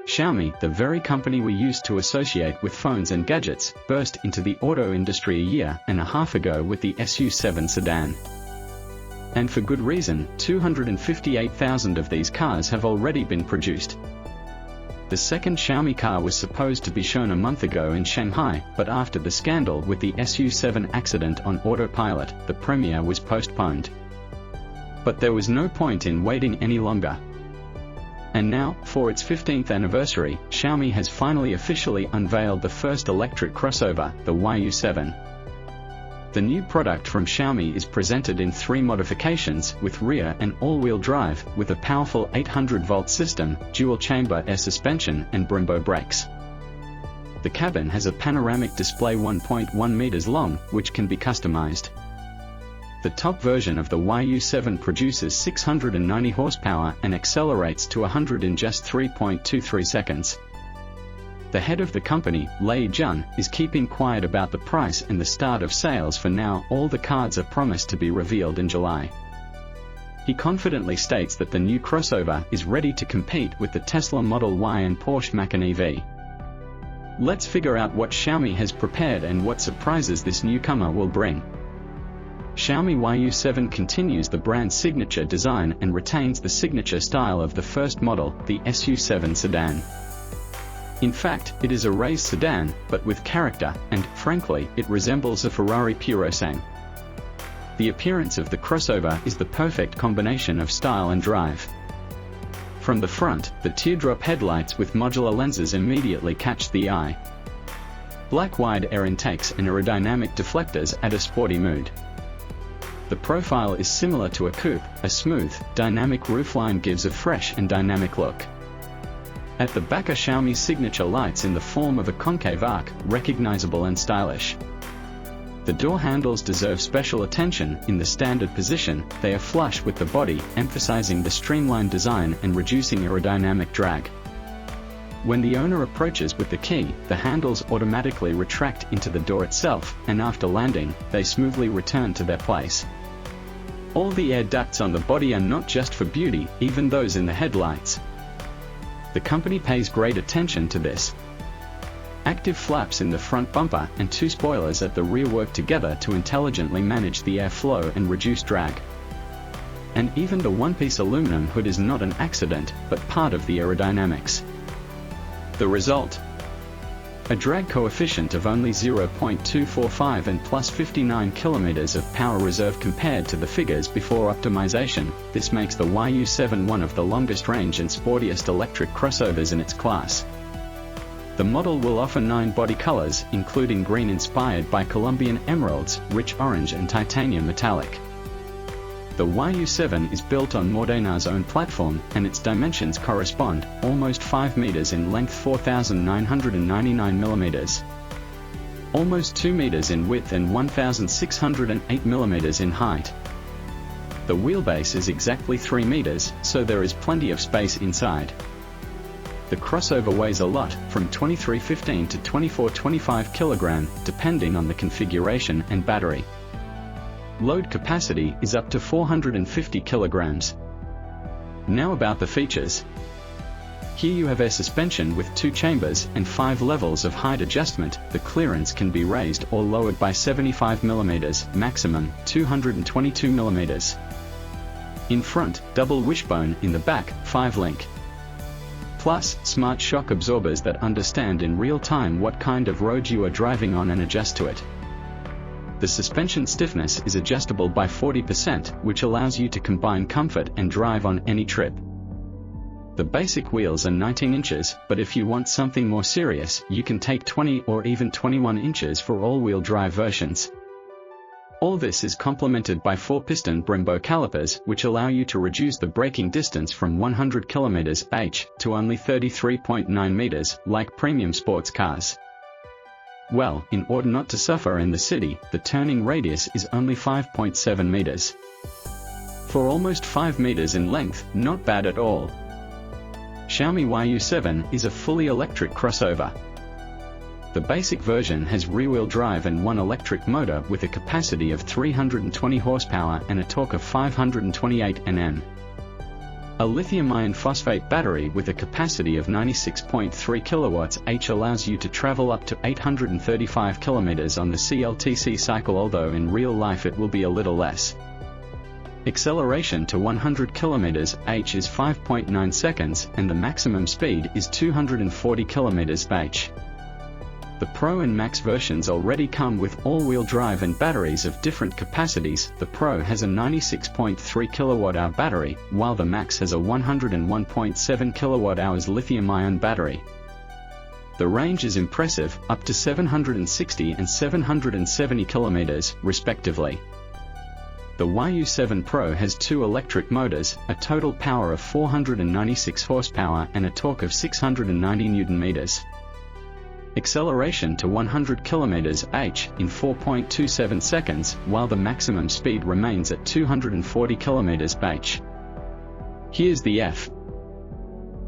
Xiaomi, the very company we used to associate with phones and gadgets, burst into the auto industry a year and a half ago with the YU7 sedan. And for good reason, 258,000 of these cars have already been produced. The second Xiaomi car was supposed to be shown a month ago in Shanghai, but after the scandal with the YU7 accident on autopilot, the premiere was postponed. But there was no point in waiting any longer. And now, for its 15th anniversary, Xiaomi has finally officially unveiled the first electric crossover, the YU7. The new product from Xiaomi is presented in 3 modifications, with rear and all-wheel drive, with a powerful 800-volt system, dual-chamber air suspension and Brembo brakes. The cabin has a panoramic display 1.1 meters long, which can be customized. The top version of the YU7 produces 690 horsepower and accelerates to 100 in just 3.23 seconds. The head of the company, Lэй Czюnь, is keeping quiet about the price and the start of sales for now. All the cards are promised to be revealed in July. He confidently states that the new crossover is ready to compete with the Tesla Model Y and Porsche Macan EV. Let's figure out what Xiaomi has prepared and what surprises this newcomer will bring. Xiaomi YU7 continues the brand's signature design and retains the signature style of the first model, the YU7 sedan. In fact, it is a raised sedan, but with character, and, frankly, it resembles a Ferrari Purosangue. The appearance of the crossover is the perfect combination of style and drive. From the front, the teardrop headlights with modular lenses immediately catch the eye. Black wide air intakes and aerodynamic deflectors add a sporty mood. The profile is similar to a coupe. A smooth, dynamic roofline gives a fresh and dynamic look. At the back are Xiaomi's signature lights in the form of a concave arc, recognizable and stylish. The door handles deserve special attention. In the standard position, they are flush with the body, emphasizing the streamlined design and reducing aerodynamic drag. When the owner approaches with the key, the handles automatically retract into the door itself, and after landing, they smoothly return to their place. All the air ducts on the body are not just for beauty, even those in the headlights. The company pays great attention to this. Active flaps in the front bumper and 2 spoilers at the rear work together to intelligently manage the airflow and reduce drag. And even the one-piece aluminum hood is not an accident, but part of the aerodynamics. The result? A drag coefficient of only 0.245 and plus 59 km of power reserve compared to the figures before optimization. This makes the YU7 one of the longest range and sportiest electric crossovers in its class. The model will offer 9 body colors, including green inspired by Colombian emeralds, rich orange and titanium metallic. The YU7 is built on Modena's own platform, and its dimensions correspond, almost 5 meters in length, 4,999 millimeters. Almost 2 meters in width and 1,608 millimeters in height. The wheelbase is exactly 3 meters, so there is plenty of space inside. The crossover weighs a lot, from 2315 to 2425 kg, depending on the configuration and battery. Load capacity is up to 450 kilograms. Now about the features. Here you have air suspension with 2 chambers and 5 levels of height adjustment. The clearance can be raised or lowered by 75 mm, maximum 222 mm. In front, double wishbone. In the back, 5-link. Plus, smart shock absorbers that understand in real time what kind of road you are driving on and adjust to it. The suspension stiffness is adjustable by 40%, which allows you to combine comfort and drive on any trip. The basic wheels are 19 inches, but if you want something more serious, you can take 20 or even 21 inches for all-wheel drive versions. All this is complemented by 4-piston Brembo calipers, which allow you to reduce the braking distance from 100 km/h to only 33.9 meters, like premium sports cars. Well, in order not to suffer in the city, the turning radius is only 5.7 meters. For almost 5 meters in length, not bad at all. Xiaomi YU7 is a fully electric crossover. The basic version has rear-wheel drive and 1 electric motor with a capacity of 320 horsepower and a torque of 528 Nm. A lithium iron phosphate battery with a capacity of 96.3 kWh allows you to travel up to 835 km on the CLTC cycle, although in real life it will be a little less. Acceleration to 100 km/h is 5.9 seconds and the maximum speed is 240 km/h. The Pro and Max versions already come with all-wheel drive and batteries of different capacities. The Pro has a 96.3 kWh battery, while the Max has a 101.7 kWh lithium-ion battery. The range is impressive, up to 760 and 770 km, respectively. The YU7 Pro has two electric motors, a total power of 496 horsepower and a torque of 690 Nm. Acceleration to 100 km/h in 4.27 seconds, while the maximum speed remains at 240 km/h. Here's the F.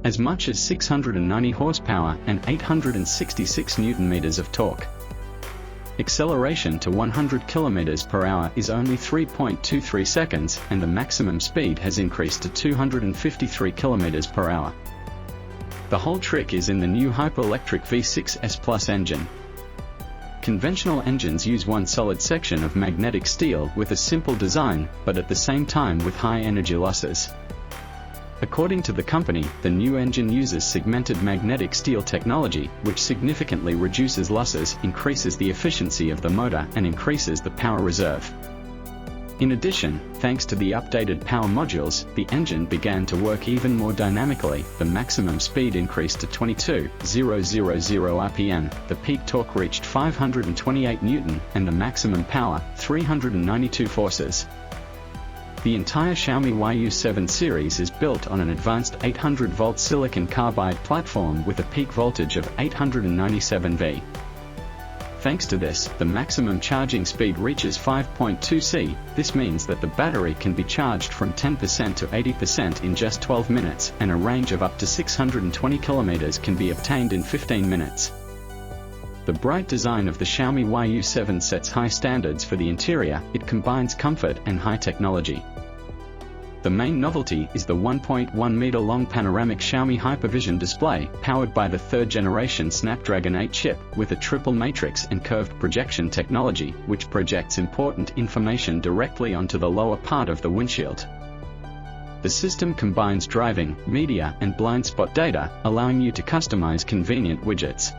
As much as 690 horsepower and 866 Nm of torque. Acceleration to 100 km/h is only 3.23 seconds and the maximum speed has increased to 253 km/h. The whole trick is in the new hyper-electric V6 Plus engine. Conventional engines use one solid section of magnetic steel with a simple design, but at the same time with high energy losses. According to the company, the new engine uses segmented magnetic steel technology, which significantly reduces losses, increases the efficiency of the motor and increases the power reserve. In addition, thanks to the updated power modules, the engine began to work even more dynamically. The maximum speed increased to 22,000 rpm, the peak torque reached 528 Newton, and the maximum power, 392 forces. The entire Xiaomi YU7 series is built on an advanced 800-volt silicon carbide platform with a peak voltage of 897 V. Thanks to this, the maximum charging speed reaches 5.2 C. This means that the battery can be charged from 10% to 80% in just 12 minutes, and a range of up to 620 km can be obtained in 15 minutes. The bright design of the Xiaomi YU7 sets high standards for the interior. It combines comfort and high technology. The main novelty is the 1.1-meter-long panoramic Xiaomi Hypervision display, powered by the third-generation Snapdragon 8 chip, with a triple matrix and curved projection technology, which projects important information directly onto the lower part of the windshield. The system combines driving, media, and blind spot data, allowing you to customize convenient widgets.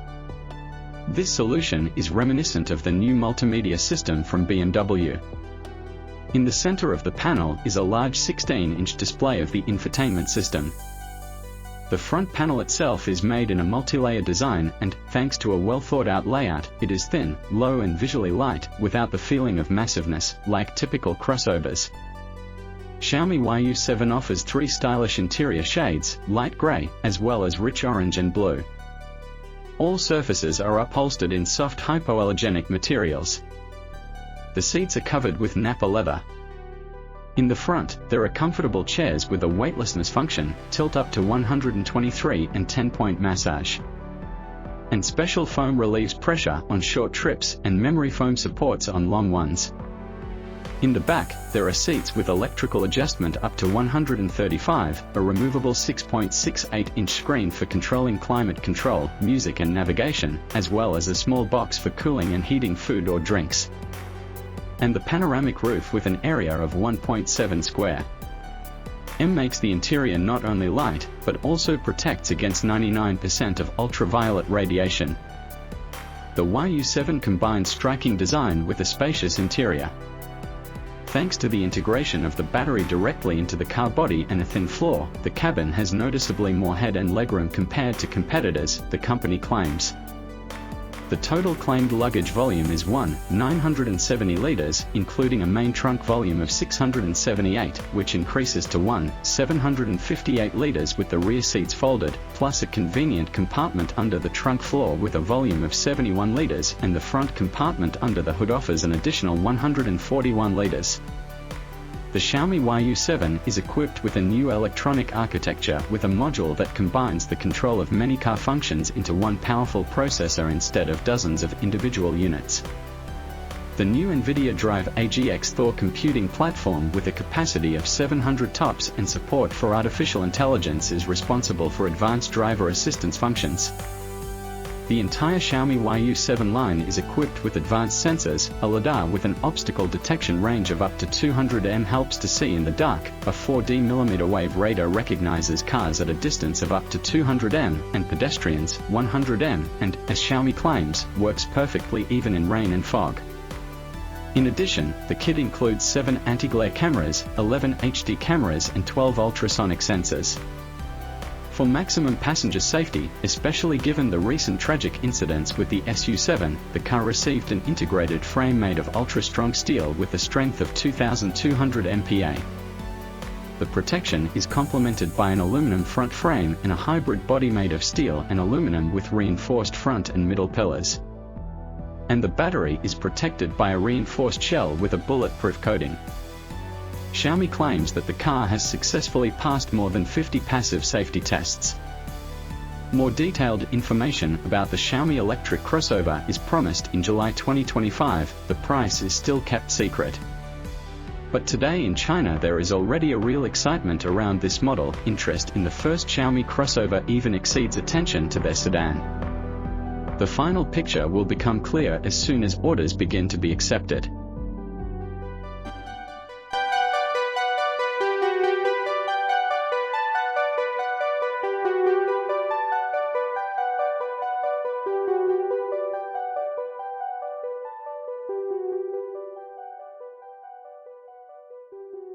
This solution is reminiscent of the new multimedia system from BMW. In the center of the panel is a large 16-inch display of the infotainment system. The front panel itself is made in a multi-layer design and, thanks to a well-thought-out layout, it is thin, low and visually light, without the feeling of massiveness, like typical crossovers. Xiaomi YU7 offers three stylish interior shades, light gray, as well as rich orange and blue. All surfaces are upholstered in soft hypoallergenic materials. The seats are covered with Nappa leather. In the front, there are comfortable chairs with a weightlessness function, tilt up to 123 and 10-point massage. And special foam relieves pressure on short trips and memory foam supports on long ones. In the back, there are seats with electrical adjustment up to 135, a removable 6.68-inch screen for controlling climate control, music and navigation, as well as a small box for cooling and heating food or drinks. And the panoramic roof with an area of 1.7 square m makes the interior not only light, but also protects against 99% of ultraviolet radiation. The YU7 combines striking design with a spacious interior. Thanks to the integration of the battery directly into the car body and a thin floor, the cabin has noticeably more head and legroom compared to competitors, the company claims. The total claimed luggage volume is 970 liters, including a main trunk volume of 678, which increases to 758 liters with the rear seats folded, plus a convenient compartment under the trunk floor with a volume of 71 liters, and the front compartment under the hood offers an additional 141 liters. The Xiaomi YU7 is equipped with a new electronic architecture with a module that combines the control of many car functions into one powerful processor instead of dozens of individual units. The new Nvidia Drive AGX Thor computing platform with a capacity of 700 TOPS and support for artificial intelligence is responsible for advanced driver assistance functions. The entire Xiaomi YU7 line is equipped with advanced sensors. A LiDAR with an obstacle detection range of up to 200 m helps to see in the dark. A 4D mm radar recognizes cars at a distance of up to 200 m and pedestrians 100 m, and, as Xiaomi claims, works perfectly even in rain and fog. In addition, the kit includes 7 anti-glare cameras, 11 HD cameras and 12 ultrasonic sensors. For maximum passenger safety, especially given the recent tragic incidents with the YU7, the car received an integrated frame made of ultra-strong steel with a strength of 2,200 MPa. The protection is complemented by an aluminum front frame and a hybrid body made of steel and aluminum with reinforced front and middle pillars. And the battery is protected by a reinforced shell with a bulletproof coating. Xiaomi claims that the car has successfully passed more than 50 passive safety tests. More detailed information about the Xiaomi electric crossover is promised in July 2025, the price is still kept secret. But today in China there is already a real excitement around this model. Interest in the first Xiaomi crossover even exceeds attention to their sedan. The final picture will become clear as soon as orders begin to be accepted.